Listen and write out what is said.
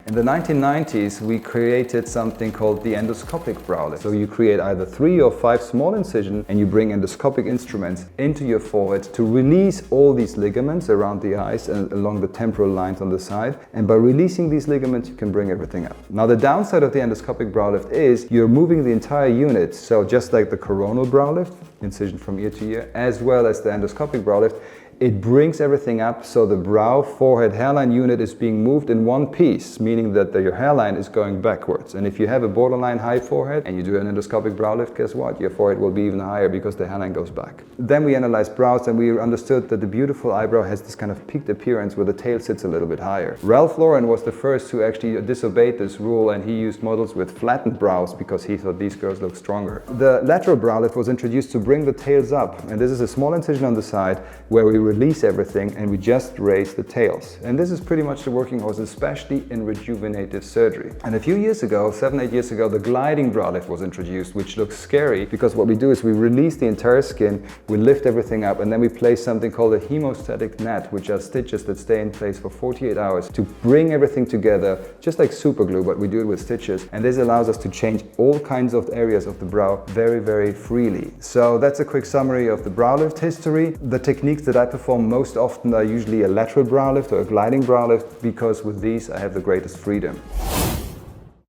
In the 1990s, we created something called the endoscopic brow lift. So you create either 3 or 5 small incisions and you bring endoscopic instruments into your forehead to release all these ligaments around the eyes and along the temporal lines on the side. And by releasing these ligaments, you can bring everything up. Now, the downside of the endoscopic brow lift is you're moving the entire unit. So just like the coronal brow lift, incision from ear to ear, as well as the endoscopic brow lift, it brings everything up, so the brow, forehead, hairline unit is being moved in one piece, meaning that your hairline is going backwards. And if you have a borderline high forehead and you do an endoscopic brow lift, guess what? Your forehead will be even higher because the hairline goes back. Then we analyzed brows and we understood that the beautiful eyebrow has this kind of peaked appearance where the tail sits a little bit higher. Ralph Lauren was the first who actually disobeyed this rule, and he used models with flattened brows because he thought these girls look stronger. The lateral brow lift was introduced to bring the tails up, and this is a small incision on the side where we release everything and we just raise the tails. And this is pretty much the working horse, especially in rejuvenative surgery. And a few years ago, 7-8 years ago, the gliding brow lift was introduced, which looks scary because what we do is we release the entire skin, we lift everything up, and then we place something called a hemostatic net, which are stitches that stay in place for 48 hours to bring everything together, just like super glue, but we do it with stitches. And this allows us to change all kinds of areas of the brow very, very freely. So that's a quick summary of the brow lift history. The techniques that I perform most often are usually a lateral brow lift or a gliding brow lift, because with these I have the greatest freedom.